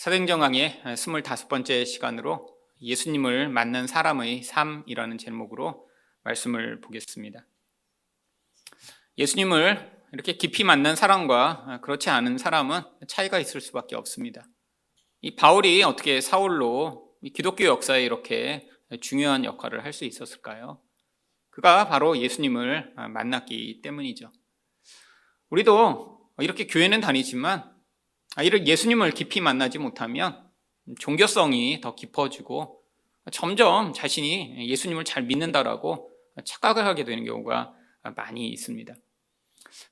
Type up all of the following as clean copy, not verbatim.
사도행전 강의 25번째 시간으로 예수님을 만난 사람의 삶이라는 제목으로 말씀을 보겠습니다. 예수님을 이렇게 깊이 만난 사람과 그렇지 않은 사람은 차이가 있을 수밖에 없습니다. 이 바울이 어떻게 사울로 기독교 역사에 이렇게 중요한 역할을 할 수 있었을까요? 그가 바로 예수님을 만났기 때문이죠. 우리도 이렇게 교회는 다니지만 이를 예수님을 깊이 만나지 못하면 종교성이 더 깊어지고 점점 자신이 예수님을 잘 믿는다라고 착각을 하게 되는 경우가 많이 있습니다.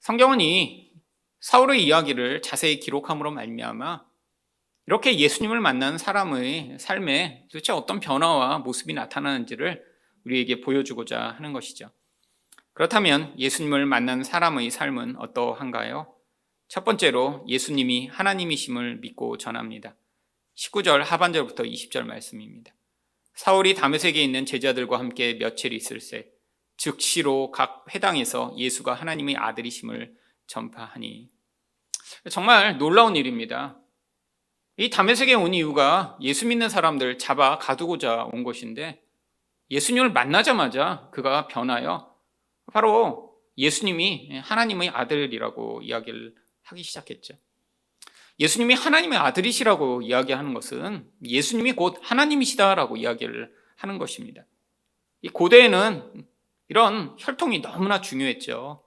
성경은 이 사울의 이야기를 자세히 기록함으로 말미암아 이렇게 예수님을 만난 사람의 삶에 도대체 어떤 변화와 모습이 나타나는지를 우리에게 보여주고자 하는 것이죠. 그렇다면 예수님을 만난 사람의 삶은 어떠한가요? 첫 번째로 예수님이 하나님이심을 믿고 전합니다. 19절 하반절부터 20절 말씀입니다. 사울이 다메섹에 있는 제자들과 함께 며칠 있을새 즉시로 각 회당에서 예수가 하나님의 아들이심을 전파하니. 정말 놀라운 일입니다. 이 다메섹에 온 이유가 예수 믿는 사람들 잡아 가두고자 온 것인데 예수님을 만나자마자 그가 변하여 바로 예수님이 하나님의 아들이라고 이야기를 하기 시작했죠. 예수님이 하나님의 아들이시라고 이야기하는 것은 예수님이 곧 하나님이시다라고 이야기를 하는 것입니다. 이 고대에는 이런 혈통이 너무나 중요했죠.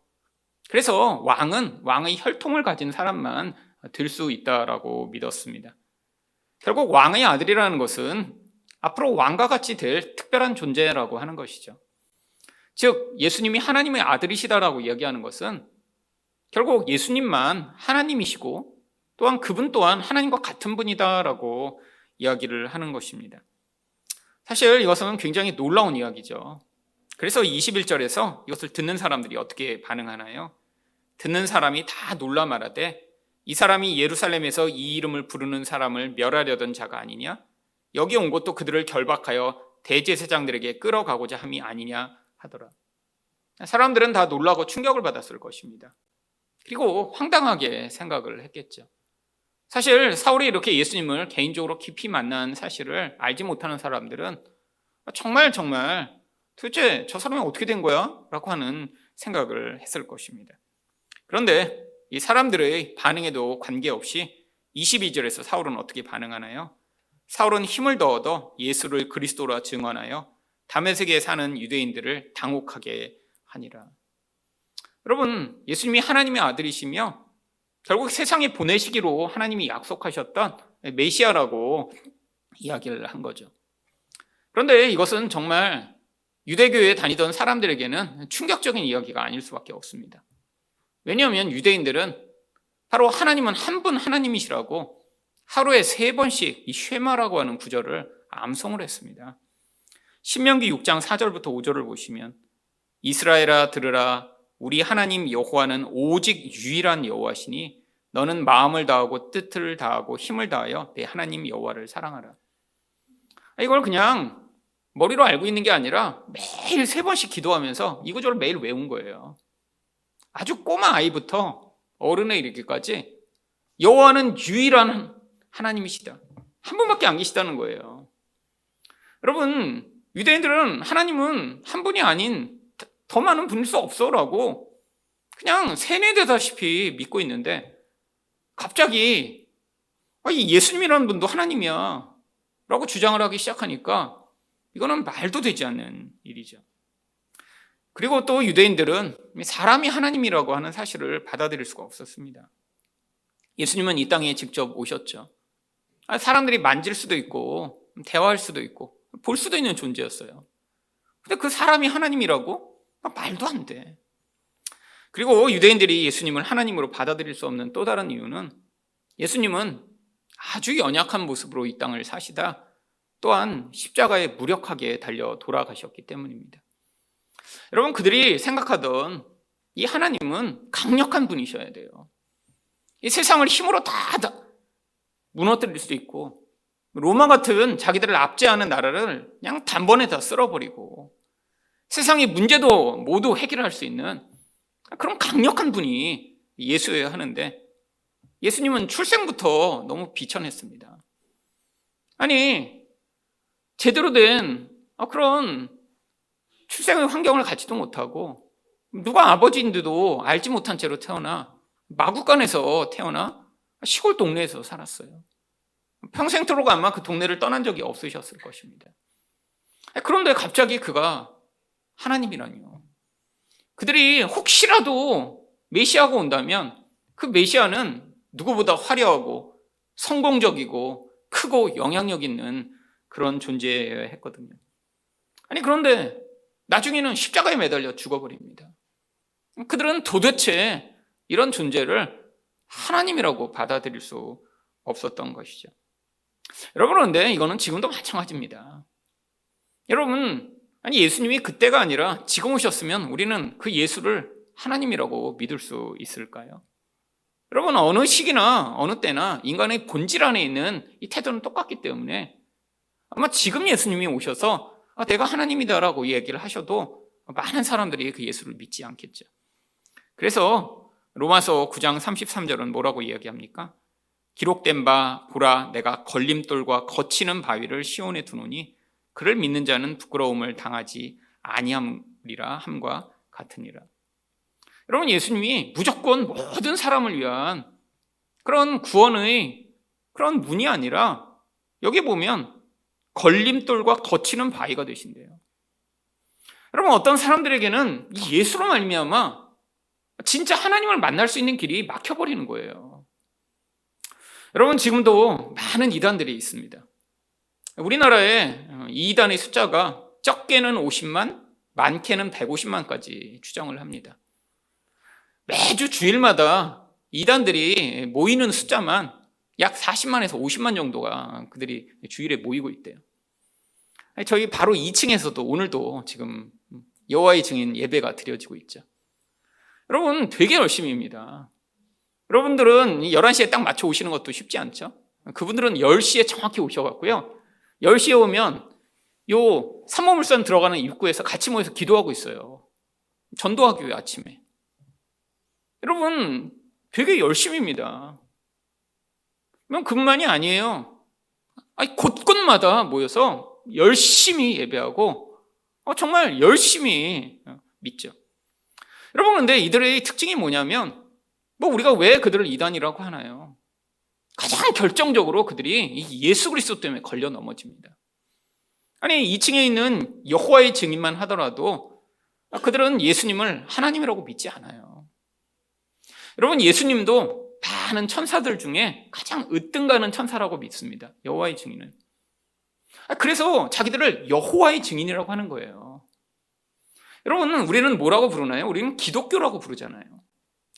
그래서 왕은 왕의 혈통을 가진 사람만 될 수 있다라고 믿었습니다. 결국 왕의 아들이라는 것은 앞으로 왕과 같이 될 특별한 존재라고 하는 것이죠. 즉 예수님이 하나님의 아들이시다라고 이야기하는 것은 결국 예수님만 하나님이시고 또한 그분 또한 하나님과 같은 분이다라고 이야기를 하는 것입니다. 사실 이것은 굉장히 놀라운 이야기죠. 그래서 21절에서 이것을 듣는 사람들이 어떻게 반응하나요? 듣는 사람이 다 놀라 말하되 이 사람이 예루살렘에서 이 이름을 부르는 사람을 멸하려던 자가 아니냐? 여기 온 것도 그들을 결박하여 대제사장들에게 끌어가고자 함이 아니냐 하더라. 사람들은 다 놀라고 충격을 받았을 것입니다. 그리고 황당하게 생각을 했겠죠. 사실 사울이 이렇게 예수님을 개인적으로 깊이 만난 사실을 알지 못하는 사람들은 정말 도대체 저 사람이 어떻게 된 거야? 라고 하는 생각을 했을 것입니다. 그런데 이 사람들의 반응에도 관계없이 22절에서 사울은 어떻게 반응하나요? 사울은 힘을 더 얻어 예수를 그리스도라 증언하여 다메섹에 사는 유대인들을 당혹하게 하니라. 여러분, 예수님이 하나님의 아들이시며 결국 세상에 보내시기로 하나님이 약속하셨던 메시아라고 이야기를 한 거죠. 그런데 이것은 정말 유대교에 다니던 사람들에게는 충격적인 이야기가 아닐 수밖에 없습니다. 왜냐하면 유대인들은 바로 하나님은 한 분 하나님이시라고 하루에 3번씩 이 쉐마라고 하는 구절을 암송을 했습니다. 신명기 6장 4절부터 5절을 보시면 이스라엘아 들으라 우리 하나님 여호와는 오직 유일한 여호와시니 너는 마음을 다하고 뜻을 다하고 힘을 다하여 내 하나님 여호와를 사랑하라. 이걸 그냥 머리로 알고 있는 게 아니라 매일 3번씩 기도하면서 이 구절을 매일 외운 거예요. 아주 꼬마 아이부터 어른에 이르기까지 여호와는 유일한 하나님이시다. 한 분밖에 안 계시다는 거예요. 여러분, 유대인들은 하나님은 한 분이 아닌 더 많은 분일 수 없어라고 그냥 세뇌되다시피 믿고 있는데 갑자기 이 예수님이라는 분도 하나님이야 라고 주장을 하기 시작하니까 이거는 말도 되지 않는 일이죠. 그리고 또 유대인들은 사람이 하나님이라고 하는 사실을 받아들일 수가 없었습니다. 예수님은 이 땅에 직접 오셨죠. 사람들이 만질 수도 있고 대화할 수도 있고 볼 수도 있는 존재였어요. 근데 그 사람이 하나님이라고? 말도 안 돼. 그리고 유대인들이 예수님을 하나님으로 받아들일 수 없는 또 다른 이유는 예수님은 아주 연약한 모습으로 이 땅을 사시다 또한 십자가에 무력하게 달려 돌아가셨기 때문입니다. 여러분, 그들이 생각하던 이 하나님은 강력한 분이셔야 돼요. 이 세상을 힘으로 다 무너뜨릴 수 있고 로마 같은 자기들을 압제하는 나라를 그냥 단번에 다 쓸어버리고 세상의 문제도 모두 해결할 수 있는 그런 강력한 분이 예수여야 하는데 예수님은 출생부터 너무 비천했습니다. 아니, 제대로 된 그런 출생의 환경을 갖지도 못하고 누가 아버지인데도 알지 못한 채로 태어나 마구간에서 태어나 시골 동네에서 살았어요. 평생토록 아마 그 동네를 떠난 적이 없으셨을 것입니다. 그런데 갑자기 그가 하나님이라니요. 그들이 혹시라도 메시아가 온다면 그 메시아는 누구보다 화려하고 성공적이고 크고 영향력 있는 그런 존재여야 했거든요. 아니, 그런데 나중에는 십자가에 매달려 죽어버립니다. 그들은 도대체 이런 존재를 하나님이라고 받아들일 수 없었던 것이죠. 여러분, 그런데 이거는 지금도 마찬가지입니다. 여러분, 아니, 예수님이 그때가 아니라 지금 오셨으면 우리는 그 예수를 하나님이라고 믿을 수 있을까요? 여러분, 어느 시기나 어느 때나 인간의 본질 안에 있는 이 태도는 똑같기 때문에 아마 지금 예수님이 오셔서 내가 하나님이다라고 얘기를 하셔도 많은 사람들이 그 예수를 믿지 않겠죠. 그래서 로마서 9장 33절은 뭐라고 이야기합니까? 기록된 바 보라, 내가 걸림돌과 거치는 바위를 시온에 두노니 그를 믿는 자는 부끄러움을 당하지 아니함이라 함과 같으니라. 여러분, 예수님이 무조건 모든 사람을 위한 그런 구원의 그런 문이 아니라 여기 보면 걸림돌과 거치는 바위가 되신대요. 여러분, 어떤 사람들에게는 이 예수로 말미암아 진짜 하나님을 만날 수 있는 길이 막혀버리는 거예요. 여러분, 지금도 많은 이단들이 있습니다. 우리나라에 이 이단의 숫자가 적게는 50만, 많게는 150만까지 추정을 합니다. 매주 주일마다 이단들이 모이는 숫자만 약 40만에서 50만 정도가 그들이 주일에 모이고 있대요. 저희 바로 2층에서도 오늘도 지금 여호와의 증인 예배가 드려지고 있죠. 여러분, 되게 열심입니다. 여러분들은 11시에 딱 맞춰 오시는 것도 쉽지 않죠? 그분들은 10시에 정확히 오셔갖고요, 10시에 오면 요 삼모물산 들어가는 입구에서 같이 모여서 기도하고 있어요. 전도하기 위해 아침에. 여러분, 되게 열심입니다. 그뿐만이 아니에요. 곳곳마다 모여서 열심히 예배하고 정말 열심히 믿죠. 여러분, 그런데 이들의 특징이 뭐냐면 우리가 왜 그들을 이단이라고 하나요? 가장 결정적으로 그들이 이 예수 그리스도 때문에 걸려 넘어집니다. 아니, 2층에 있는 여호와의 증인만 하더라도 그들은 예수님을 하나님이라고 믿지 않아요. 여러분, 예수님도 많은 천사들 중에 가장 으뜸가는 천사라고 믿습니다. 여호와의 증인은. 그래서 자기들을 여호와의 증인이라고 하는 거예요. 여러분, 우리는 뭐라고 부르나요? 우리는 기독교라고 부르잖아요.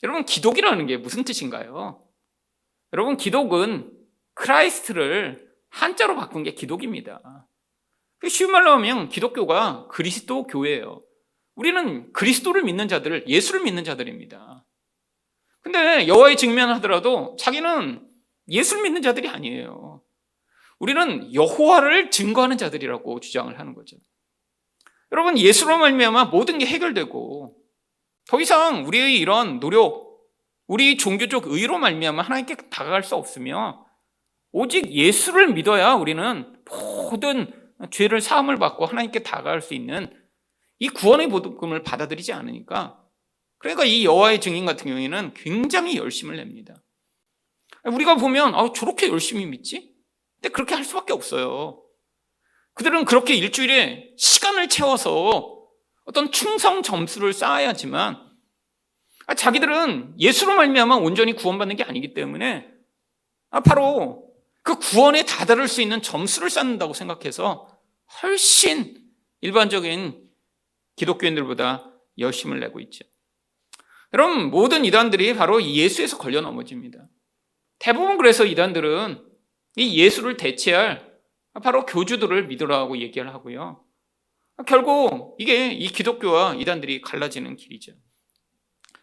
여러분, 기독이라는 게 무슨 뜻인가요? 여러분, 기독은 크라이스트를 한자로 바꾼 게 기독입니다. 쉬운 말로 하면 기독교가 그리스도 교회예요. 우리는 그리스도를 믿는 자들, 예수를 믿는 자들입니다. 근데 여호와의 증인만 하더라도 자기는 예수를 믿는 자들이 아니에요. 우리는 여호와를 증거하는 자들이라고 주장을 하는 거죠. 여러분, 예수로 말미암아 모든 게 해결되고 더 이상 우리의 이런 노력, 우리 종교적 의로 말미암아 하나님께 다가갈 수 없으며 오직 예수를 믿어야 우리는 모든 죄를 사함을 받고 하나님께 다가갈 수 있는 이 구원의 보급금을 받아들이지 않으니까, 그러니까 이 여호와의 증인 같은 경우에는 굉장히 열심을 냅니다. 우리가 보면 저렇게 열심히 믿지? 근데 그렇게 할 수밖에 없어요. 그들은 그렇게 일주일에 시간을 채워서 어떤 충성 점수를 쌓아야지만 자기들은 예수로 말미암아 온전히 구원받는 게 아니기 때문에 바로 그 구원에 다다를 수 있는 점수를 쌓는다고 생각해서 훨씬 일반적인 기독교인들보다 열심을 내고 있죠. 여러분, 모든 이단들이 바로 예수에서 걸려 넘어집니다. 대부분 그래서 이단들은 이 예수를 대체할 바로 교주들을 믿으라고 얘기를 하고요. 결국 이게 이 기독교와 이단들이 갈라지는 길이죠.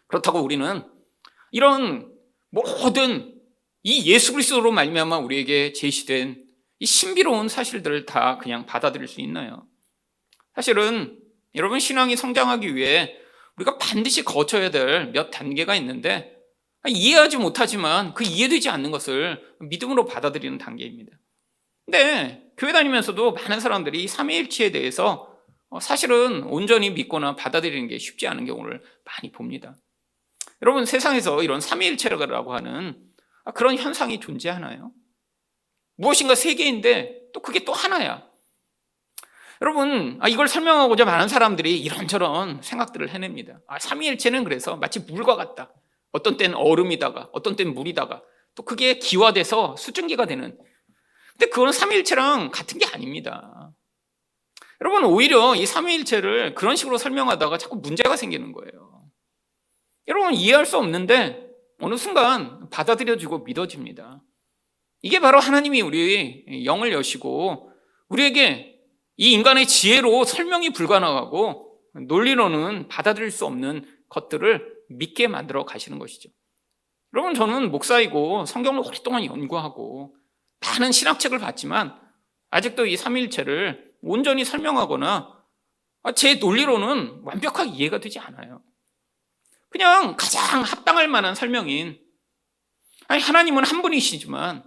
그렇다고 우리는 이런 모든 이 예수 그리스도로 말미암아 우리에게 제시된 이 신비로운 사실들을 다 그냥 받아들일 수 있나요? 사실은 여러분, 신앙이 성장하기 위해 우리가 반드시 거쳐야 될 몇 단계가 있는데 이해하지 못하지만 그 이해되지 않는 것을 믿음으로 받아들이는 단계입니다. 근데 교회 다니면서도 많은 사람들이 이 삼위일체에 대해서 사실은 온전히 믿거나 받아들이는 게 쉽지 않은 경우를 많이 봅니다. 여러분, 세상에서 이런 삼위일체라고 하는 그런 현상이 존재하나요? 무엇인가 세 개인데 또 그게 또 하나야. 여러분, 이걸 설명하고자 많은 사람들이 이런저런 생각들을 해냅니다. 삼위일체는 그래서 마치 물과 같다. 어떤 때는 얼음이다가, 어떤 때는 물이다가, 또 그게 기화돼서 수증기가 되는. 근데 그건 삼위일체랑 같은 게 아닙니다. 여러분, 오히려 이 삼위일체를 그런 식으로 설명하다가 자꾸 문제가 생기는 거예요. 여러분, 이해할 수 없는데 어느 순간 받아들여지고 믿어집니다. 이게 바로 하나님이 우리 영을 여시고 우리에게 이 인간의 지혜로 설명이 불가능하고 논리로는 받아들일 수 없는 것들을 믿게 만들어 가시는 것이죠. 여러분, 저는 목사이고 성경을 오랫동안 연구하고 많은 신학책을 봤지만 아직도 이 삼위일체를 온전히 설명하거나 제 논리로는 완벽하게 이해가 되지 않아요. 그냥 가장 합당할 만한 설명인, 하나님은 한 분이시지만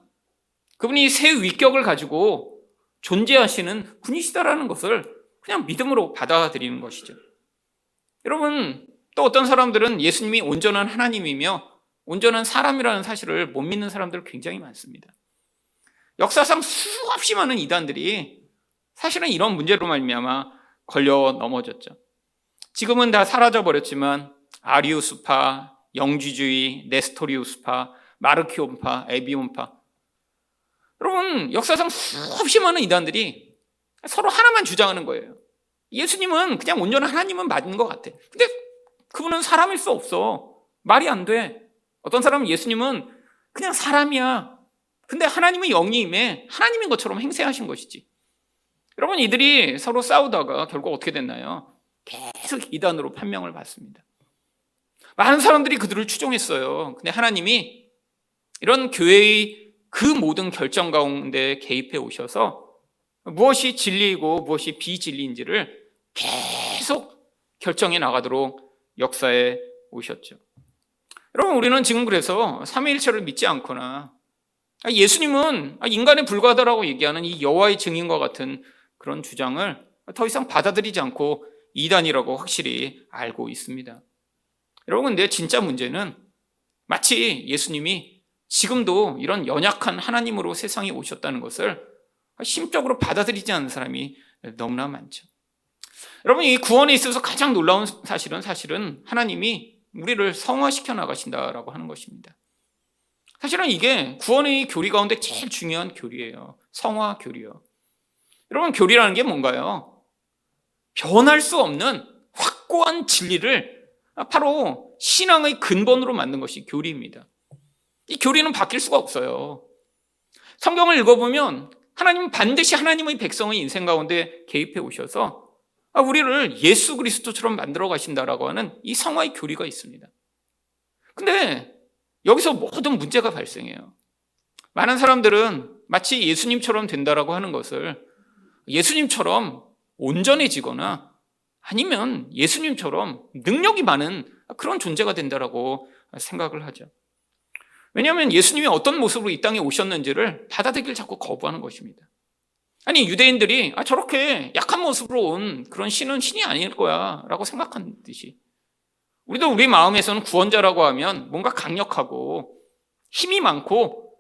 그분이 세 위격을 가지고 존재하시는 분이시다라는 것을 그냥 믿음으로 받아들이는 것이죠. 여러분, 또 어떤 사람들은 예수님이 온전한 하나님이며 온전한 사람이라는 사실을 못 믿는 사람들 굉장히 많습니다. 역사상 수없이 많은 이단들이 사실은 이런 문제로 말미암아 걸려 넘어졌죠. 지금은 다 사라져버렸지만 아리우스파, 영지주의, 네스토리우스파, 마르키온파, 에비온파, 여러분, 역사상 수없이 많은 이단들이 서로 하나만 주장하는 거예요. 예수님은 그냥 온전한 하나님은 맞는 것 같아. 근데 그분은 사람일 수 없어. 말이 안 돼. 어떤 사람은 예수님은 그냥 사람이야. 근데 하나님은 영이 임해 하나님인 것처럼 행세하신 것이지. 여러분, 이들이 서로 싸우다가 결국 어떻게 됐나요? 계속 이단으로 판명을 받습니다. 많은 사람들이 그들을 추종했어요. 근데 하나님이 이런 교회의 그 모든 결정 가운데 개입해 오셔서 무엇이 진리이고 무엇이 비진리인지를 계속 결정해 나가도록 역사에 오셨죠. 여러분, 우리는 지금 그래서 삼위일체를 믿지 않거나 예수님은 인간에 불과하다라고 얘기하는 이 여호와의 증인과 같은 그런 주장을 더 이상 받아들이지 않고 이단이라고 확실히 알고 있습니다. 여러분, 근데 진짜 문제는 마치 예수님이 지금도 이런 연약한 하나님으로 세상에 오셨다는 것을 심적으로 받아들이지 않는 사람이 너무나 많죠. 여러분, 이 구원에 있어서 가장 놀라운 사실은 하나님이 우리를 성화시켜 나가신다라고 하는 것입니다. 사실은 이게 구원의 교리 가운데 제일 중요한 교리예요. 성화 교리요. 여러분, 교리라는 게 뭔가요? 변할 수 없는 확고한 진리를 바로 신앙의 근본으로 만든 것이 교리입니다. 이 교리는 바뀔 수가 없어요. 성경을 읽어보면 하나님은 반드시 하나님의 백성의 인생 가운데 개입해 오셔서 우리를 예수 그리스도처럼 만들어 가신다라고 하는 이 성화의 교리가 있습니다. 근데 여기서 모든 문제가 발생해요. 많은 사람들은 마치 예수님처럼 된다라고 하는 것을 예수님처럼 온전해지거나 아니면 예수님처럼 능력이 많은 그런 존재가 된다라고 생각을 하죠. 왜냐하면 예수님이 어떤 모습으로 이 땅에 오셨는지를 받아들이기를 자꾸 거부하는 것입니다. 아니, 유대인들이 저렇게 약한 모습으로 온 그런 신은 신이 아닐 거야 라고 생각한 듯이 우리도 우리 마음에서는 구원자라고 하면 뭔가 강력하고 힘이 많고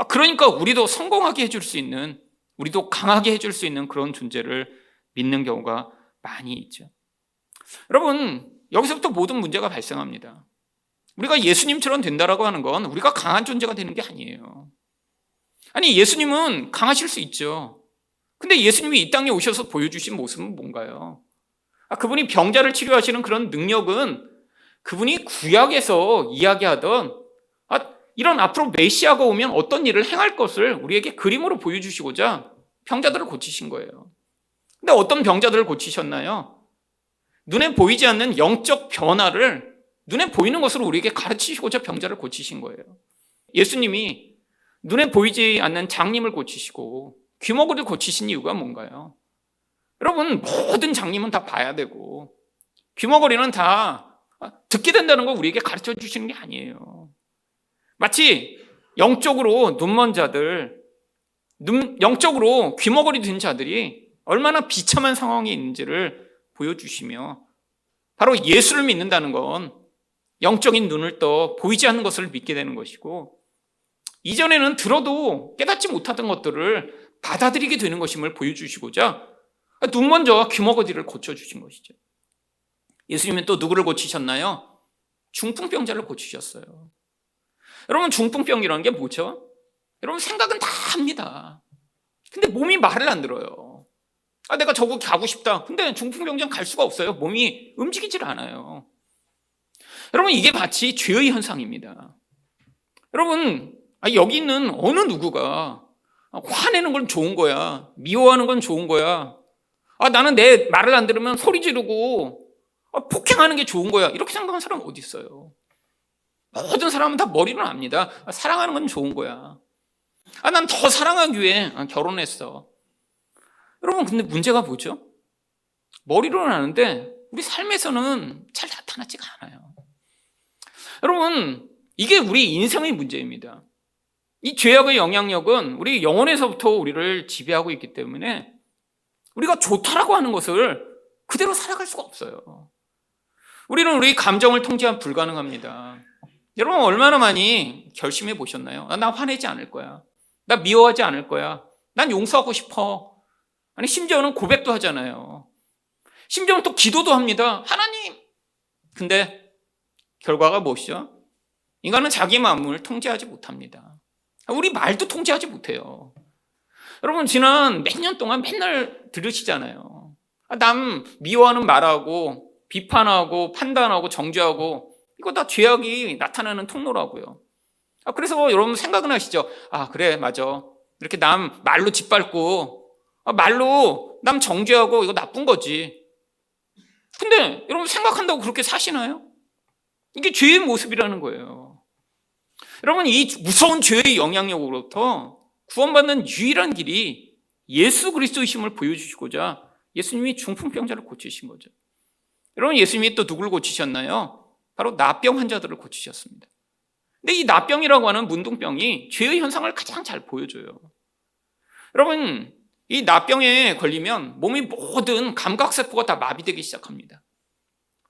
그러니까 우리도 성공하게 해줄 수 있는, 우리도 강하게 해줄 수 있는 그런 존재를 믿는 경우가 많이 있죠. 여러분, 여기서부터 모든 문제가 발생합니다. 우리가 예수님처럼 된다라고 하는 건 우리가 강한 존재가 되는 게 아니에요. 아니, 예수님은 강하실 수 있죠. 근데 예수님이 이 땅에 오셔서 보여주신 모습은 뭔가요? 그분이 병자를 치료하시는 그런 능력은 그분이 구약에서 이야기하던 이런 앞으로 메시아가 오면 어떤 일을 행할 것을 우리에게 그림으로 보여주시고자 병자들을 고치신 거예요. 근데 어떤 병자들을 고치셨나요? 눈에 보이지 않는 영적 변화를 눈에 보이는 것으로 우리에게 가르치시고자 병자를 고치신 거예요. 예수님이 눈에 보이지 않는 장님을 고치시고 귀머거리를 고치신 이유가 뭔가요? 여러분, 모든 장님은 다 봐야 되고 귀머거리는 다 듣게 된다는 걸 우리에게 가르쳐 주시는 게 아니에요. 마치 영적으로 눈먼 자들, 영적으로 귀머거리 된 자들이 얼마나 비참한 상황에 있는지를 보여주시며, 바로 예수를 믿는다는 건 영적인 눈을 떠 보이지 않는 것을 믿게 되는 것이고, 이전에는 들어도 깨닫지 못하던 것들을 받아들이게 되는 것임을 보여주시고자 눈 먼저 귀머거리를 고쳐주신 것이죠. 예수님은 또 누구를 고치셨나요? 중풍병자를 고치셨어요. 여러분, 중풍병이라는 게 뭐죠? 여러분, 생각은 다 합니다. 근데 몸이 말을 안 들어요. 내가 저거 가고 싶다. 근데 중풍병자는 갈 수가 없어요. 몸이 움직이질 않아요. 여러분, 이게 마치 죄의 현상입니다. 여러분, 여기 있는 어느 누구가 화내는 건 좋은 거야, 미워하는 건 좋은 거야, 나는 내 말을 안 들으면 소리 지르고 폭행하는 게 좋은 거야, 이렇게 생각하는 사람은 어디 있어요? 모든 사람은 다 머리로 압니다. 사랑하는 건 좋은 거야. 난 더 사랑하기 위해 결혼했어. 여러분, 근데 문제가 뭐죠? 머리로는 아는데 우리 삶에서는 잘 나타나지가 않아요. 여러분, 이게 우리 인생의 문제입니다. 이 죄악의 영향력은 우리 영혼에서부터 우리를 지배하고 있기 때문에 우리가 좋다라고 하는 것을 그대로 살아갈 수가 없어요. 우리는 우리 감정을 통제하면 불가능합니다. 여러분, 얼마나 많이 결심해 보셨나요? 나 화내지 않을 거야. 나 미워하지 않을 거야. 난 용서하고 싶어. 아니, 심지어는 고백도 하잖아요. 심지어는 또 기도도 합니다. 하나님! 근데 결과가 무엇이죠? 인간은 자기 마음을 통제하지 못합니다. 우리 말도 통제하지 못해요. 여러분, 지난 몇 년 동안 맨날 들으시잖아요. 남 미워하는 말하고 비판하고 판단하고 정죄하고 이거 다 죄악이 나타나는 통로라고요. 그래서 여러분 생각은 하시죠. 그래, 맞아. 이렇게 남 말로 짓밟고 말로 남 정죄하고 이거 나쁜 거지. 근데 여러분, 생각한다고 그렇게 사시나요? 이게 죄의 모습이라는 거예요. 여러분, 이 무서운 죄의 영향력으로부터 구원받는 유일한 길이 예수 그리스도이심을 보여주시고자 예수님이 중풍병자를 고치신 거죠. 여러분, 예수님이 또 누구를 고치셨나요? 바로 나병 환자들을 고치셨습니다. 근데 이 나병이라고 하는 문둥병이 죄의 현상을 가장 잘 보여줘요. 여러분, 이 나병에 걸리면 몸의 모든 감각세포가 다 마비되기 시작합니다.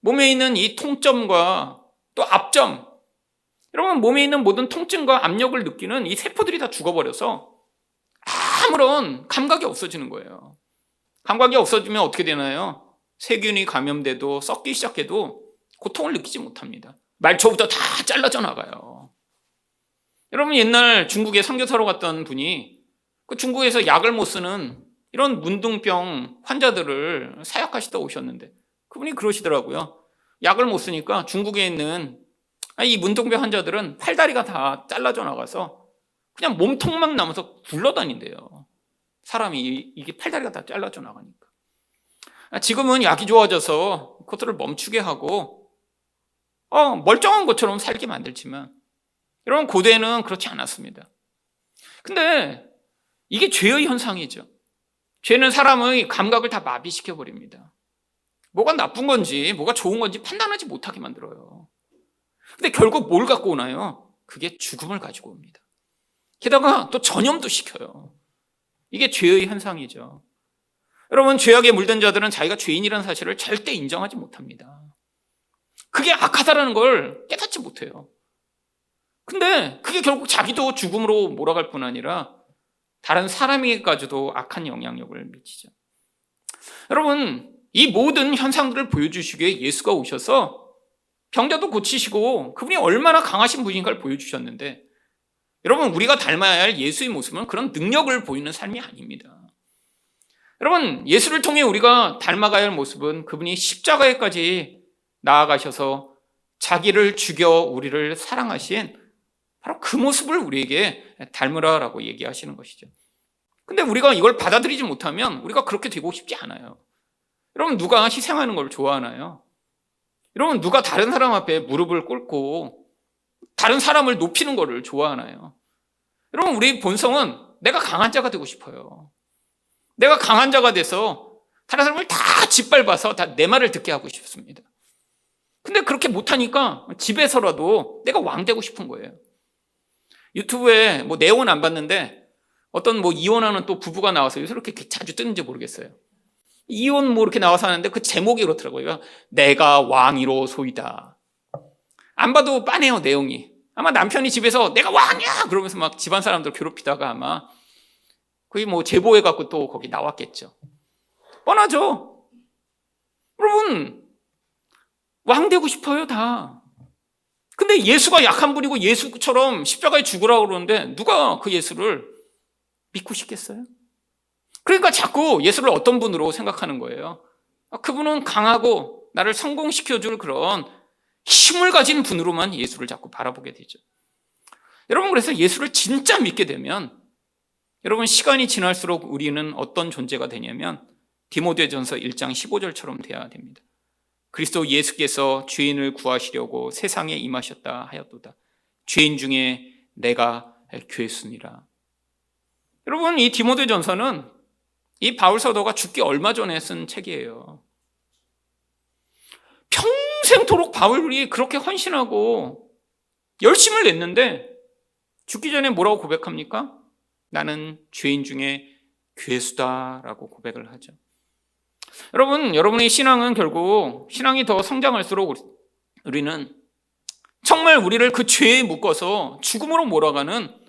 몸에 있는 이 통점과 또 압점, 여러분, 몸에 있는 모든 통증과 압력을 느끼는 이 세포들이 다 죽어버려서 아무런 감각이 없어지는 거예요. 감각이 없어지면 어떻게 되나요? 세균이 감염돼도 썩기 시작해도 고통을 느끼지 못합니다. 말초부터 다 잘라져 나가요. 여러분, 옛날 중국에 선교사로 갔던 분이 그 중국에서 약을 못 쓰는 이런 문둥병 환자들을 사역하시다 오셨는데 그분이 그러시더라고요. 약을 못 쓰니까 중국에 있는 이 문둥병 환자들은 팔다리가 다 잘라져 나가서 그냥 몸통만 남아서 굴러다닌대요. 사람이 이게 팔다리가 다 잘라져 나가니까. 지금은 약이 좋아져서 그것들을 멈추게 하고 멀쩡한 것처럼 살게 만들지만 여러분, 고대는 그렇지 않았습니다. 근데 이게 죄의 현상이죠. 죄는 사람의 감각을 다 마비시켜버립니다. 뭐가 나쁜 건지 뭐가 좋은 건지 판단하지 못하게 만들어요. 근데 결국 뭘 갖고 오나요? 그게 죽음을 가지고 옵니다. 게다가 또 전염도 시켜요. 이게 죄의 현상이죠. 여러분, 죄악에 물든 자들은 자기가 죄인이라는 사실을 절대 인정하지 못합니다. 그게 악하다라는 걸 깨닫지 못해요. 근데 그게 결국 자기도 죽음으로 몰아갈 뿐 아니라 다른 사람에게까지도 악한 영향력을 미치죠. 여러분, 이 모든 현상들을 보여주시기에 예수가 오셔서 병자도 고치시고 그분이 얼마나 강하신 분인가를 보여주셨는데, 여러분, 우리가 닮아야 할 예수의 모습은 그런 능력을 보이는 삶이 아닙니다. 여러분, 예수를 통해 우리가 닮아가야 할 모습은 그분이 십자가에까지 나아가셔서 자기를 죽여 우리를 사랑하신 바로 그 모습을 우리에게 닮으라라고 얘기하시는 것이죠. 근데 우리가 이걸 받아들이지 못하면 우리가 그렇게 되고 싶지 않아요. 여러분, 누가 희생하는 걸 좋아하나요? 여러분, 누가 다른 사람 앞에 무릎을 꿇고 다른 사람을 높이는 거를 좋아하나요? 여러분, 우리 본성은 내가 강한 자가 되고 싶어요. 내가 강한 자가 돼서 다른 사람을 다 짓밟아서 다 내 말을 듣게 하고 싶습니다. 근데 그렇게 못하니까 집에서라도 내가 왕 되고 싶은 거예요. 유튜브에 내용은 안 봤는데 어떤 뭐 이혼하는 또 부부가 나와서 요새 이렇게 자주 뜨는지 모르겠어요. 이혼 뭐 이렇게 나와서 하는데 그 제목이 그렇더라고요. 내가 왕이로소이다. 안 봐도 빤해요, 내용이. 아마 남편이 집에서 내가 왕이야! 그러면서 막 집안 사람들 괴롭히다가 아마 거의 뭐 제보해갖고 또 거기 나왔겠죠. 뻔하죠? 여러분, 왕 되고 싶어요, 다. 근데 예수가 약한 분이고 예수처럼 십자가에 죽으라고 그러는데 누가 그 예수를 믿고 싶겠어요? 그러니까 자꾸 예수를 어떤 분으로 생각하는 거예요. 그분은 강하고 나를 성공시켜줄 그런 힘을 가진 분으로만 예수를 자꾸 바라보게 되죠. 여러분, 그래서 예수를 진짜 믿게 되면 여러분, 시간이 지날수록 우리는 어떤 존재가 되냐면 디모데전서 1장 15절처럼 돼야 됩니다. 그리스도 예수께서 죄인을 구하시려고 세상에 임하셨다 하였도다. 죄인 중에 내가 괴수니라. 여러분, 이 디모데전서는 이 바울 사도가 죽기 얼마 전에 쓴 책이에요. 평생토록 바울이 그렇게 헌신하고 열심을 냈는데 죽기 전에 뭐라고 고백합니까? 나는 죄인 중에 괴수다라고 고백을 하죠. 여러분, 여러분의 신앙은 결국 신앙이 더 성장할수록 우리는 정말 우리를 그 죄에 묶어서 죽음으로 몰아가는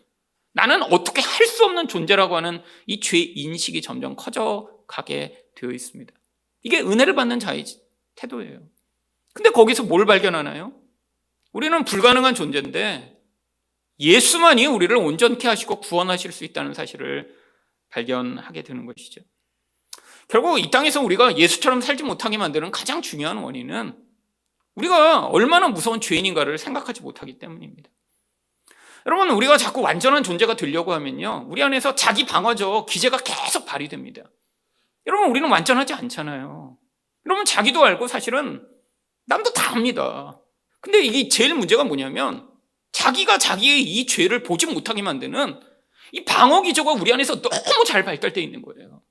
나는 어떻게 할 수 없는 존재라고 하는 이 죄 인식이 점점 커져가게 되어 있습니다. 이게 은혜를 받는 자의 태도예요. 근데 거기서 뭘 발견하나요? 우리는 불가능한 존재인데 예수만이 우리를 온전케 하시고 구원하실 수 있다는 사실을 발견하게 되는 것이죠. 결국 이 땅에서 우리가 예수처럼 살지 못하게 만드는 가장 중요한 원인은 우리가 얼마나 무서운 죄인인가를 생각하지 못하기 때문입니다. 여러분, 우리가 자꾸 완전한 존재가 되려고 하면요, 우리 안에서 자기 방어적 기제가 계속 발휘됩니다. 여러분, 우리는 완전하지 않잖아요. 여러분, 자기도 알고 사실은 남도 다 압니다. 근데 이게 제일 문제가 뭐냐면 자기가 자기의 이 죄를 보지 못하게 만드는 이 방어 기제가 우리 안에서 너무 잘 발달되어 있는 거예요.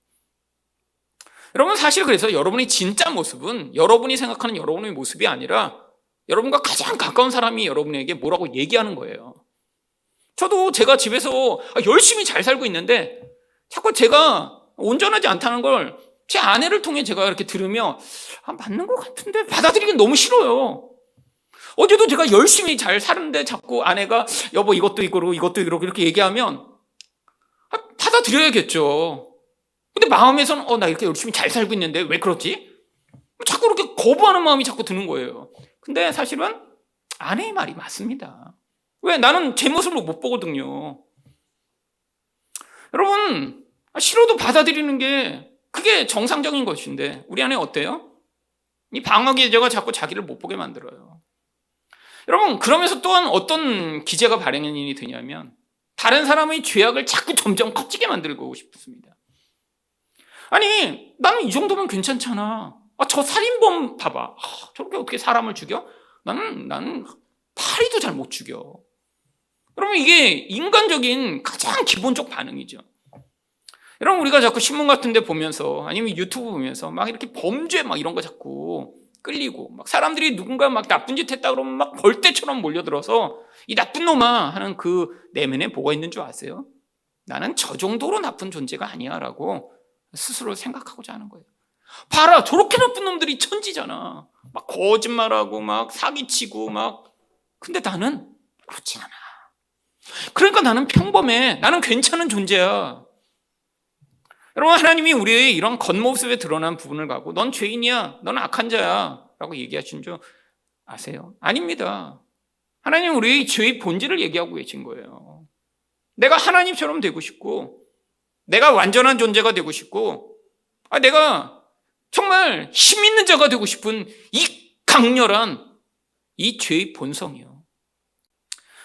여러분, 사실 그래서 여러분의 진짜 모습은 여러분이 생각하는 여러분의 모습이 아니라 여러분과 가장 가까운 사람이 여러분에게 뭐라고 얘기하는 거예요. 저도 제가 집에서 열심히 잘 살고 있는데 자꾸 제가 온전하지 않다는 걸 제 아내를 통해 제가 이렇게 들으며 맞는 것 같은데 받아들이기 너무 싫어요. 어제도 제가 열심히 잘 사는데 자꾸 아내가 여보 이것도 이거로 이것도 이거로 이렇게 얘기하면 받아들여야겠죠. 근데 마음에서는 나 이렇게 열심히 잘 살고 있는데 왜 그러지? 자꾸 이렇게 거부하는 마음이 자꾸 드는 거예요. 근데 사실은 아내의 말이 맞습니다. 왜? 나는 제 모습을 못 보거든요. 여러분, 싫어도 받아들이는 게 그게 정상적인 것인데 우리 안에 어때요? 이 방어 기제가 자꾸 자기를 못 보게 만들어요. 여러분, 그러면서 또한 어떤 기제가 발현이 되냐면 다른 사람의 죄악을 자꾸 점점 커지게 만들고 싶습니다. 아니, 나는 이 정도면 괜찮잖아. 저 살인범 봐봐. 저렇게 어떻게 사람을 죽여? 나는 파리도 잘 못 죽여. 여러분, 이게 인간적인 가장 기본적 반응이죠. 여러분, 우리가 자꾸 신문 같은 데 보면서 아니면 유튜브 보면서 막 이렇게 범죄 막 이런 거 자꾸 끌리고 막 사람들이 누군가 막 나쁜 짓 했다 그러면 막 벌떼처럼 몰려들어서 이 나쁜 놈아 하는 그 내면에 뭐가 있는 줄 아세요? 나는 저 정도로 나쁜 존재가 아니야 라고 스스로 생각하고자 하는 거예요. 봐라, 저렇게 나쁜 놈들이 천지잖아. 막 거짓말하고 막 사기치고 막. 근데 나는 그렇지 않아. 그러니까 나는 평범해. 나는 괜찮은 존재야. 여러분, 하나님이 우리의 이런 겉모습에 드러난 부분을 갖고 넌 죄인이야, 넌 악한 자야 라고 얘기하신 줄 아세요? 아닙니다. 하나님은 우리의 죄의 본질을 얘기하고 계신 거예요. 내가 하나님처럼 되고 싶고 내가 완전한 존재가 되고 싶고 내가 정말 힘 있는 자가 되고 싶은 이 강렬한 이 죄의 본성이요.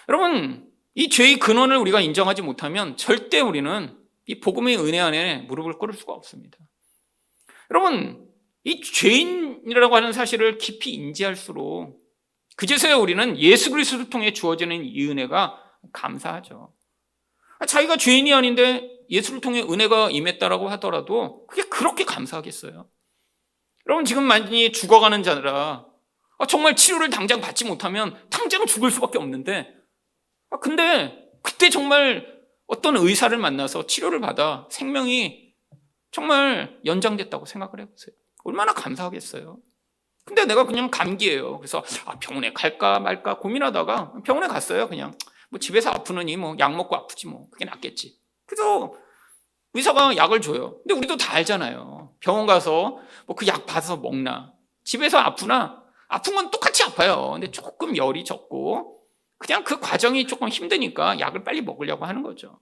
여러분, 이 죄의 근원을 우리가 인정하지 못하면 절대 우리는 이 복음의 은혜 안에 무릎을 꿇을 수가 없습니다. 여러분, 이 죄인이라고 하는 사실을 깊이 인지할수록 그제서야 우리는 예수 그리스도를 통해 주어지는 이 은혜가 감사하죠. 자기가 죄인이 아닌데 예수를 통해 은혜가 임했다라고 하더라도 그게 그렇게 감사하겠어요? 여러분, 지금 많이 죽어가는 자라 정말 치료를 당장 받지 못하면 당장 죽을 수밖에 없는데 근데 그때 정말 어떤 의사를 만나서 치료를 받아 생명이 정말 연장됐다고 생각을 해보세요. 얼마나 감사하겠어요. 근데 내가 그냥 감기예요. 그래서 병원에 갈까 말까 고민하다가 병원에 갔어요. 그냥 뭐 집에서 아프느니 뭐 약 먹고 아프지 뭐 그게 낫겠지. 그래서 의사가 약을 줘요. 근데 우리도 다 알잖아요. 병원 가서 뭐 그 약 받아서 먹나, 집에서 아프나, 아픈 건 똑같이 아파요. 근데 조금 열이 적고 그냥 그 과정이 조금 힘드니까 약을 빨리 먹으려고 하는 거죠.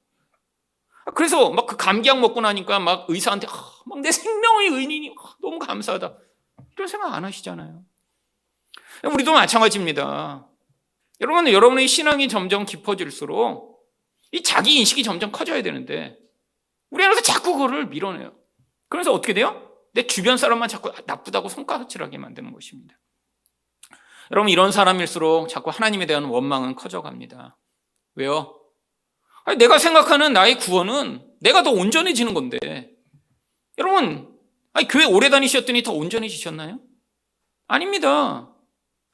그래서 막 그 감기약 먹고 나니까 막 의사한테 막 내 생명의 은인이 너무 감사하다 이런 생각 안 하시잖아요. 우리도 마찬가지입니다. 여러분의 신앙이 점점 깊어질수록 이 자기 인식이 점점 커져야 되는데 우리 안에서 자꾸 그거를 밀어내요. 그래서 어떻게 돼요? 내 주변 사람만 자꾸 나쁘다고 손가락질하게 만드는 것입니다. 여러분, 이런 사람일수록 자꾸 하나님에 대한 원망은 커져갑니다. 왜요? 아니, 내가 생각하는 나의 구원은 내가 더 온전해지는 건데, 여러분, 아니, 교회 오래 다니셨더니 더 온전해지셨나요? 아닙니다.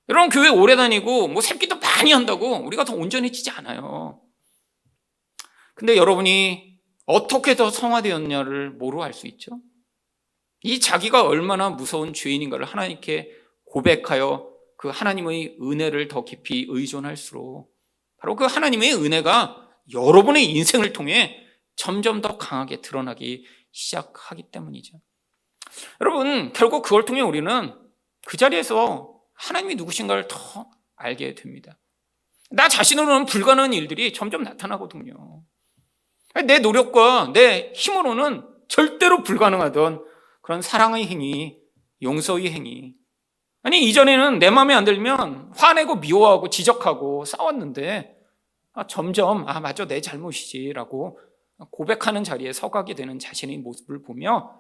여러분, 교회 오래 다니고 뭐 새끼도 많이 한다고 우리가 더 온전해지지 않아요. 근데 여러분이 어떻게 더 성화되었냐를 뭐로 알 수 있죠? 이 자기가 얼마나 무서운 죄인인가를 하나님께 고백하여 그 하나님의 은혜를 더 깊이 의존할수록 바로 그 하나님의 은혜가 여러분의 인생을 통해 점점 더 강하게 드러나기 시작하기 때문이죠. 여러분, 결국 그걸 통해 우리는 그 자리에서 하나님이 누구신가를 더 알게 됩니다. 나 자신으로는 불가능한 일들이 점점 나타나거든요. 내 노력과 내 힘으로는 절대로 불가능하던 그런 사랑의 행위, 용서의 행위. 아니, 이전에는 내 마음에 안 들면 화내고 미워하고 지적하고 싸웠는데 점점 맞아, 내 잘못이지라고 고백하는 자리에 서가게 되는 자신의 모습을 보며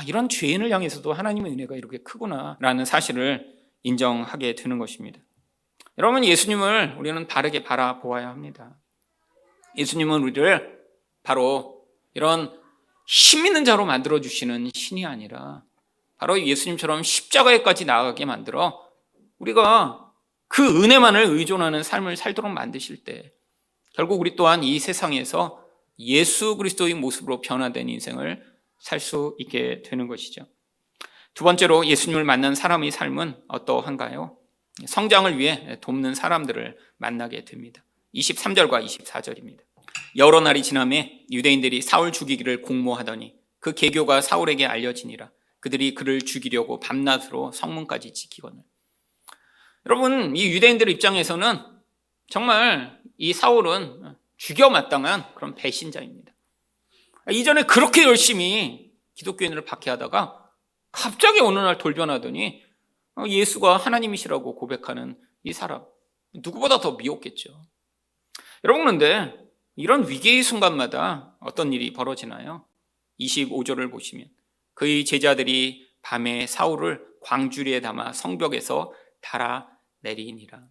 이런 죄인을 향해서도 하나님의 은혜가 이렇게 크구나라는 사실을 인정하게 되는 것입니다. 여러분, 예수님을 우리는 바르게 바라보아야 합니다. 예수님은 우리를 바로 이런 힘 있는 자로 만들어주시는 신이 아니라 바로 예수님처럼 십자가에까지 나아가게 만들어 우리가 그 은혜만을 의존하는 삶을 살도록 만드실 때 결국 우리 또한 이 세상에서 예수 그리스도의 모습으로 변화된 인생을 살 수 있게 되는 것이죠. 두 번째로 예수님을 만난 사람의 삶은 어떠한가요? 성장을 위해 돕는 사람들을 만나게 됩니다. 23절과 24절입니다. 여러 날이 지나매 유대인들이 사울 죽이기를 공모하더니 그 계교가 사울에게 알려지니라. 그들이 그를 죽이려고 밤낮으로 성문까지 지키거늘. 여러분, 이 유대인들 입장에서는 정말 이 사울은 죽여 마땅한 그런 배신자입니다. 이전에 그렇게 열심히 기독교인을 박해하다가 갑자기 어느 날 돌변하더니 예수가 하나님이시라고 고백하는 이 사람, 누구보다 더 미웠겠죠. 여러분, 그런데 이런 위기의 순간마다 어떤 일이 벌어지나요? 25절을 보시면 그의 제자들이 밤에 사울을 광주리에 담아 성벽에서 달아내리니라.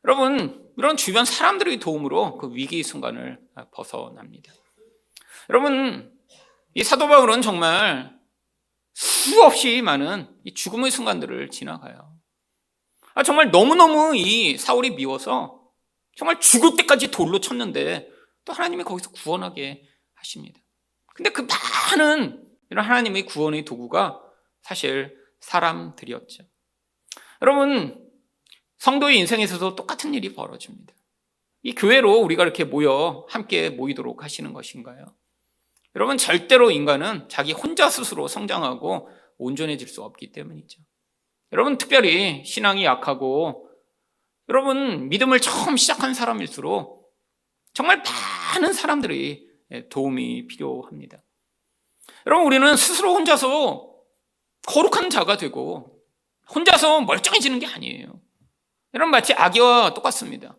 여러분, 이런 주변 사람들의 도움으로 그 위기의 순간을 벗어납니다. 여러분, 이 사도 바울은 정말 수없이 많은 이 죽음의 순간들을 지나가요. 정말 너무너무 이 사울이 미워서 정말 죽을 때까지 돌로 쳤는데 또 하나님이 거기서 구원하게 하십니다. 근데 그 많은 이런 하나님의 구원의 도구가 사실 사람들이었죠. 여러분, 성도의 인생에서도 똑같은 일이 벌어집니다. 이 교회로 우리가 이렇게 모여 함께 모이도록 하시는 것인가요? 여러분, 절대로 인간은 자기 혼자 스스로 성장하고 온전해질 수 없기 때문이죠. 여러분, 특별히 신앙이 약하고 여러분, 믿음을 처음 시작한 사람일수록 정말 많은 사람들이 도움이 필요합니다. 여러분, 우리는 스스로 혼자서 거룩한 자가 되고 혼자서 멀쩡해지는 게 아니에요. 여러분, 마치 아기와 똑같습니다.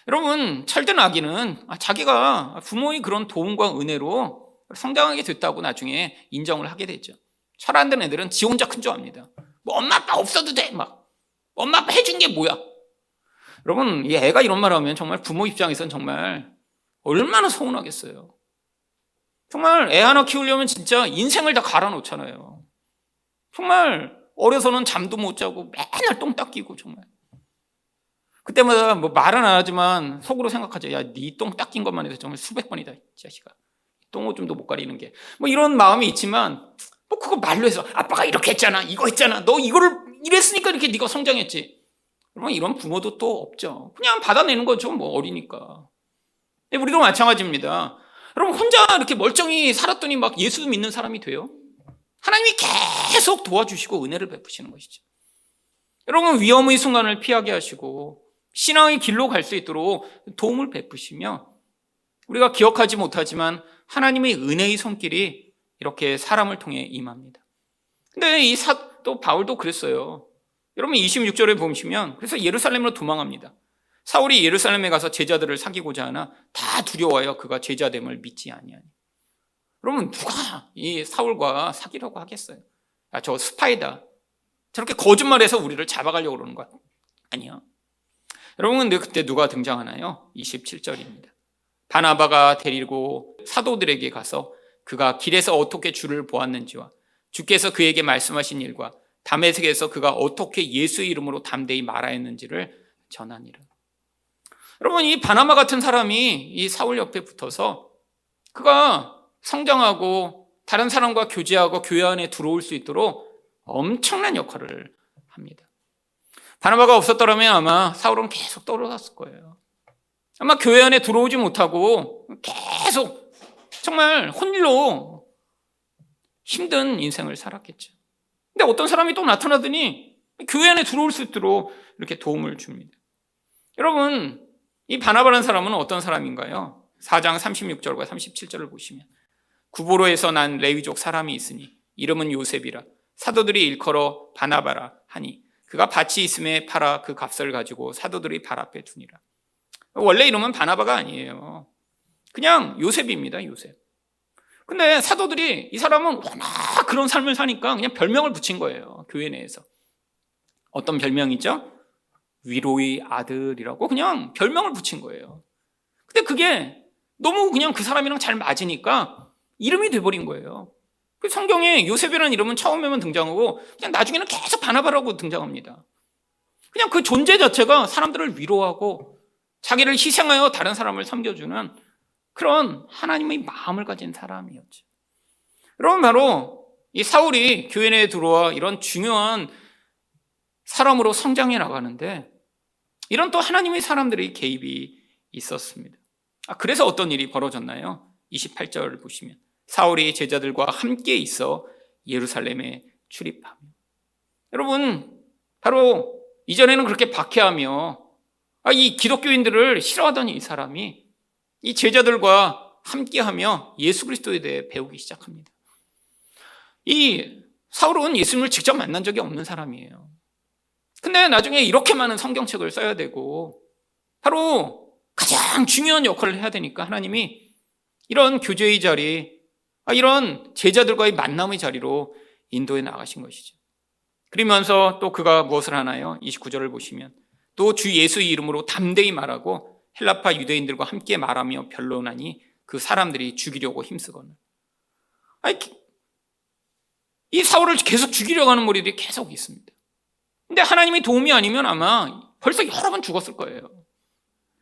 여러분, 철든 아기는 자기가 부모의 그런 도움과 은혜로 성장하게 됐다고 나중에 인정을 하게 되죠. 철 안 든 애들은 지 혼자 큰 줄 압니다. 뭐 엄마 아빠 없어도 돼, 막 엄마 아빠 해준 게 뭐야. 여러분, 이 애가 이런 말 하면 정말 부모 입장에서는 정말 얼마나 서운하겠어요. 정말 애 하나 키우려면 진짜 인생을 다 갈아 놓잖아요. 정말 어려서는 잠도 못 자고 맨날 똥 닦이고 정말. 그때마다 뭐 말은 안 하지만 속으로 생각하죠. 야, 네 똥 닦인 것만 해도 정말 수백 번이다, 이 자식아. 똥 오줌도 못 가리는 게. 뭐 이런 마음이 있지만 뭐 그거 말로 해서 아빠가 이렇게 했잖아, 이거 했잖아, 너 이거를 이랬으니까 이렇게 네가 성장했지. 그러면 이런 부모도 또 없죠. 그냥 받아내는 거죠. 뭐 어리니까. 우리도 마찬가지입니다. 여러분 혼자 이렇게 멀쩡히 살았더니 막 예수 믿는 사람이 돼요? 하나님이 계속 도와주시고 은혜를 베푸시는 것이죠. 여러분 위험의 순간을 피하게 하시고 신앙의 길로 갈 수 있도록 도움을 베푸시며 우리가 기억하지 못하지만 하나님의 은혜의 손길이 이렇게 사람을 통해 임합니다. 근데 이 사도 바울도 그랬어요. 여러분 26절에 보시면 그래서 예루살렘으로 도망합니다. 사울이 예루살렘에 가서 제자들을 사귀고자 하나 다 두려워하여 그가 제자됨을 믿지 아니하니. 여러분 누가 이 사울과 사귀려고 하겠어요? 아, 저 스파이다. 저렇게 거짓말해서 우리를 잡아가려고 그러는 거야. 아니요. 여러분 근데 그때 누가 등장하나요? 27절입니다. 바나바가 데리고 사도들에게 가서 그가 길에서 어떻게 주를 보았는지와 주께서 그에게 말씀하신 일과 다메섹에서 그가 어떻게 예수의 이름으로 담대히 말하였는지를 전하니라. 여러분 이 바나바 같은 사람이 이 사울 옆에 붙어서 그가 성장하고 다른 사람과 교제하고 교회 안에 들어올 수 있도록 엄청난 역할을 합니다. 바나바가 없었더라면 아마 사울은 계속 떨어졌을 거예요. 아마 교회 안에 들어오지 못하고 계속 정말 홀로 힘든 인생을 살았겠죠. 근데 어떤 사람이 또 나타나더니 교회 안에 들어올 수 있도록 이렇게 도움을 줍니다. 여러분 이 바나바라는 사람은 어떤 사람인가요? 4장 36절과 37절을 보시면 구보로에서 난 레위족 사람이 있으니 이름은 요셉이라 사도들이 일컬어 바나바라 하니 그가 밭이 있음에 팔아 그 값을 가지고 사도들이 발 앞에 두니라. 원래 이름은 바나바가 아니에요. 그냥 요셉입니다. 요셉. 근데 사도들이 이 사람은 워낙 그런 삶을 사니까 그냥 별명을 붙인 거예요. 교회 내에서. 어떤 별명이죠? 위로의 아들이라고 그냥 별명을 붙인 거예요. 근데 그게 너무 그냥 그 사람이랑 잘 맞으니까 이름이 돼버린 거예요. 성경에 요셉이라는 이름은 처음에만 등장하고 그냥 나중에는 계속 바나바라고 등장합니다. 그냥 그 존재 자체가 사람들을 위로하고 자기를 희생하여 다른 사람을 섬겨주는 그런 하나님의 마음을 가진 사람이었죠. 여러분 바로 이 사울이 교회 내에 들어와 이런 중요한 사람으로 성장해 나가는데 이런 또 하나님의 사람들의 개입이 있었습니다. 그래서 어떤 일이 벌어졌나요? 28절을 보시면 사울이 제자들과 함께 있어 예루살렘에 출입하며. 여러분 바로 이전에는 그렇게 박해하며 이 기독교인들을 싫어하던 이 사람이 이 제자들과 함께하며 예수 그리스도에 대해 배우기 시작합니다. 이 사울은 예수님을 직접 만난 적이 없는 사람이에요. 근데 나중에 이렇게 많은 성경책을 써야 되고 바로 가장 중요한 역할을 해야 되니까 하나님이 이런 교제의 자리, 이런 제자들과의 만남의 자리로 인도해 나가신 것이죠. 그러면서 또 그가 무엇을 하나요? 29절을 보시면 또 주 예수의 이름으로 담대히 말하고 헬라파 유대인들과 함께 말하며 변론하니 그 사람들이 죽이려고 힘쓰거늘. 이 사울을 계속 죽이려고 하는 무리들이 계속 있습니다. 근데 하나님의 도움이 아니면 아마 벌써 여러 번 죽었을 거예요.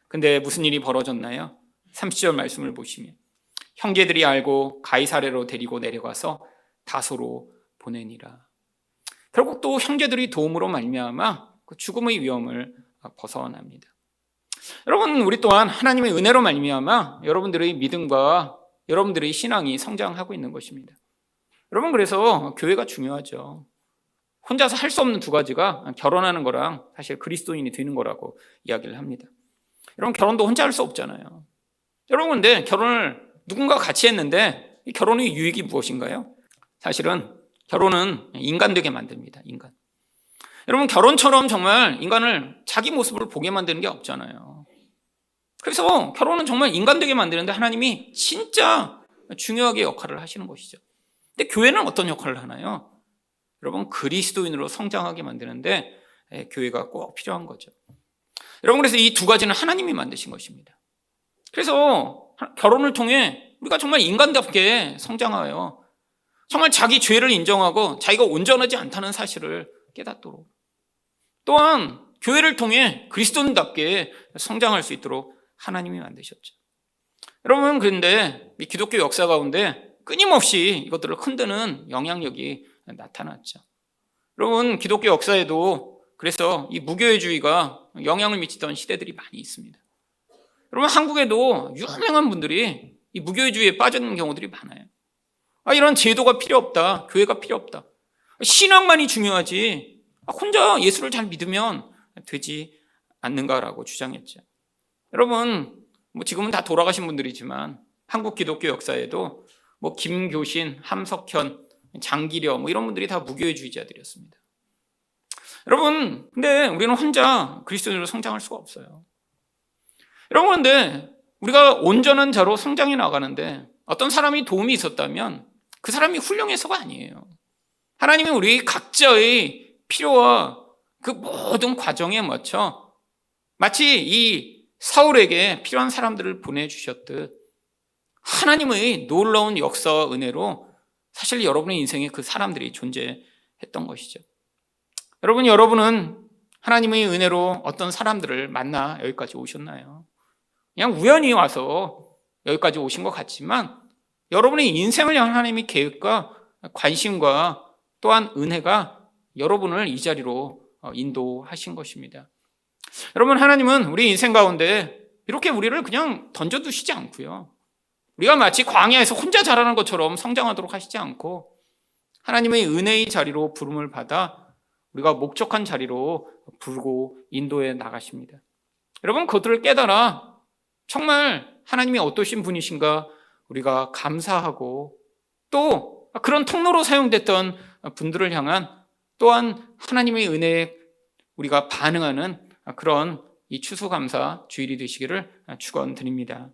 근데 무슨 일이 벌어졌나요? 30절 말씀을 보시면 형제들이 알고 가이사랴로 데리고 내려가서 다소로 보내니라. 결국 또 형제들이 도움으로 말미암아 그 죽음의 위험을 벗어납니다. 여러분 우리 또한 하나님의 은혜로 말미암아 여러분들의 믿음과 여러분들의 신앙이 성장하고 있는 것입니다. 여러분 그래서 교회가 중요하죠. 혼자서 할 수 없는 두 가지가 결혼하는 거랑 사실 그리스도인이 되는 거라고 이야기를 합니다. 여러분 결혼도 혼자 할 수 없잖아요. 여러분 근데 결혼을 누군가 같이 했는데 이 결혼의 유익이 무엇인가요? 사실은 결혼은 인간 되게 만듭니다. 인간. 여러분 결혼처럼 정말 인간을 자기 모습을 보게 만드는 게 없잖아요. 그래서 결혼은 정말 인간 되게 만드는데 하나님이 진짜 중요하게 역할을 하시는 것이죠. 근데 교회는 어떤 역할을 하나요? 여러분 그리스도인으로 성장하게 만드는데 교회가 꼭 필요한 거죠. 여러분 그래서 이 두 가지는 하나님이 만드신 것입니다. 그래서 결혼을 통해 우리가 정말 인간답게 성장하여 정말 자기 죄를 인정하고 자기가 온전하지 않다는 사실을 깨닫도록, 또한 교회를 통해 그리스도인답게 성장할 수 있도록 하나님이 만드셨죠. 여러분, 그런데 이 기독교 역사 가운데 끊임없이 이것들을 흔드는 영향력이 나타났죠. 여러분, 기독교 역사에도 그래서 이 무교회주의가 영향을 미치던 시대들이 많이 있습니다. 여러분, 한국에도 유명한 분들이 이 무교회주의에 빠진 경우들이 많아요. 이런 제도가 필요 없다, 교회가 필요 없다, 신앙만이 중요하지 혼자 예수를 잘 믿으면 되지 않는가라고 주장했죠. 여러분, 지금은 다 돌아가신 분들이지만 한국 기독교 역사에도 김교신, 함석현, 장기려 이런 분들이 다 무교회주의자들이었습니다. 여러분, 근데 우리는 혼자 그리스도인으로 성장할 수가 없어요. 여러분, 근데 우리가 온전한 자로 성장해 나가는데 어떤 사람이 도움이 있었다면 그 사람이 훌륭해서가 아니에요. 하나님이 우리 각자의 필요와 그 모든 과정에 맞춰 마치 이 사울에게 필요한 사람들을 보내주셨듯 하나님의 놀라운 역사와 은혜로 사실 여러분의 인생에 그 사람들이 존재했던 것이죠. 여러분은 하나님의 은혜로 어떤 사람들을 만나 여기까지 오셨나요? 그냥 우연히 와서 여기까지 오신 것 같지만 여러분의 인생을 향한 하나님의 계획과 관심과 또한 은혜가 여러분을 이 자리로 인도하신 것입니다. 여러분, 하나님은 우리 인생 가운데 이렇게 우리를 그냥 던져두시지 않고요, 우리가 마치 광야에서 혼자 자라는 것처럼 성장하도록 하시지 않고 하나님의 은혜의 자리로 부름을 받아 우리가 목적한 자리로 부르고 인도해 나가십니다. 여러분, 그것들을 깨달아 정말 하나님이 어떠신 분이신가 우리가 감사하고 또 그런 통로로 사용됐던 분들을 향한 또한 하나님의 은혜에 우리가 반응하는 그런 이 추수감사 주일이 되시기를 축원드립니다.